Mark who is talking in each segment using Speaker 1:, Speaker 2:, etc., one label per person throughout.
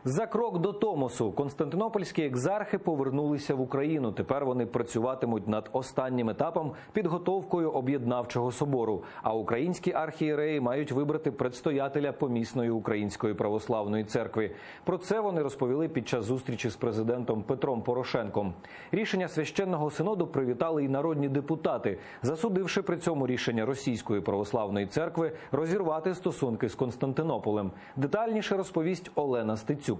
Speaker 1: За крок до Томосу константинопольські екзархи повернулися в Україну. Тепер вони працюватимуть над останнім етапом – підготовкою об'єднавчого собору. А українські архієреї мають вибрати предстоятеля помісної Української православної церкви. Про це вони розповіли під час зустрічі з президентом Петром Порошенком. Рішення священного синоду привітали і народні депутати, засудивши при цьому рішення Російської православної церкви розірвати стосунки з Константинополем. Детальніше розповість Олена Стецюк.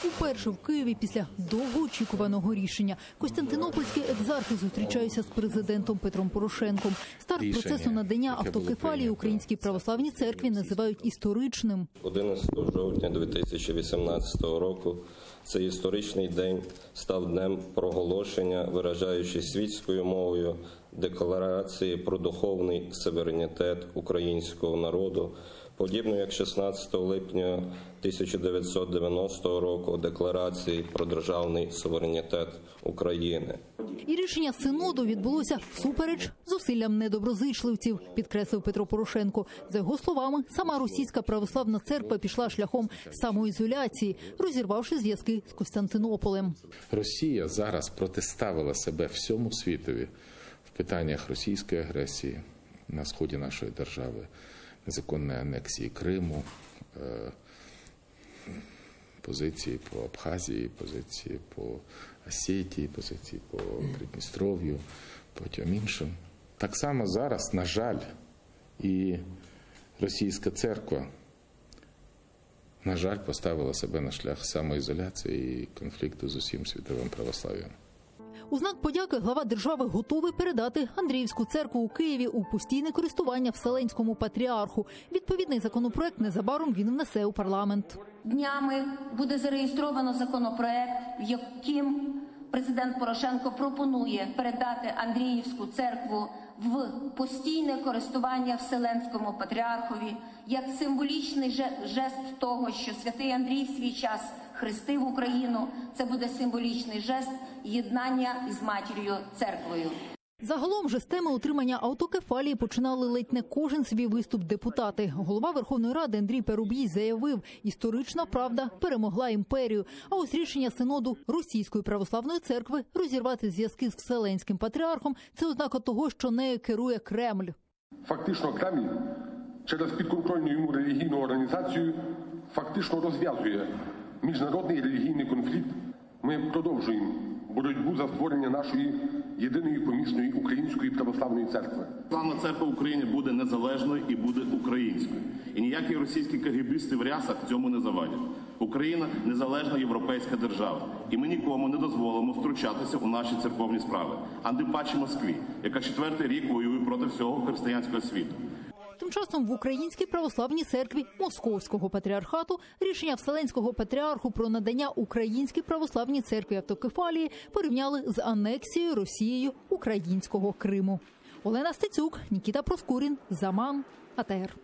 Speaker 2: Уперше в Києві після довгоочікуваного рішення константинопольські екзархи зустрічаються з президентом Петром Порошенком. Старт процесу надання автокефалії Українській православній церкві називають історичним.
Speaker 3: 11 жовтня 2018 року цей історичний день став днем проголошення, виражаючи світською мовою декларації про духовний суверенітет українського народу, подібно як 16 липня 1990 року декларації про державний суверенітет України.
Speaker 2: І рішення синоду відбулося всупереч зусиллям недоброзичливців, підкреслив Петро Порошенко. За його словами, сама Російська православна церква пішла шляхом самоізоляції, розірвавши зв'язки з Константинополем.
Speaker 4: Росія зараз протиставила себе всьому світові в питаннях російської агресії на сході нашої держави, незаконної анексії Криму, позиції по Абхазії, позиції по Осетії, позиції по Придністров'ю, потім іншим. Так само зараз, на жаль, і російська церква, на жаль, поставила себе на шлях самоізоляції і конфлікту з усім світовим православ'ям.
Speaker 2: У знак подяки глава держави готовий передати Андріївську церкву у Києві у постійне користування Вселенському патріарху. Відповідний законопроект незабаром він внесе у парламент.
Speaker 5: Днями буде зареєстровано законопроект, в яким президент Порошенко пропонує передати Андріївську церкву в постійне користування Вселенському патріархові, як символічний жест того, що святий Андрій в свій час хрестив Україну. Це буде символічний жест єднання із матір'ю церквою.
Speaker 2: Загалом же з теми утримання автокефалії починали ледь не кожен свій виступ депутати. Голова Верховної Ради Андрій Парубій заявив, історична правда перемогла імперію. А ось рішення синоду Російської православної церкви розірвати зв'язки з Вселенським патріархом – це ознака того, що нею керує Кремль.
Speaker 6: Фактично Кремль через підконтрольну йому релігійну організацію фактично розв'язує міжнародний релігійний конфлікт. Ми продовжуємо боротьбу за створення нашої єдиної помісної Української православної церкви.
Speaker 7: Православна церква в Україні буде незалежною і буде українською. І ніякі російські кагебісти в рясах цьому не завадять. Україна – незалежна європейська держава. І ми нікому не дозволимо втручатися у наші церковні справи. А тим паче Москві, яка 4-й рік воює проти всього християнського світу.
Speaker 2: Тим часом в Українській православній церкві Московського патріархату рішення Вселенського патріарху про надання Українській православній церкві автокефалії порівняли з анексією Росією українського Криму. Олена Стецюк, Нікіта Проскурін, Заман, АТР.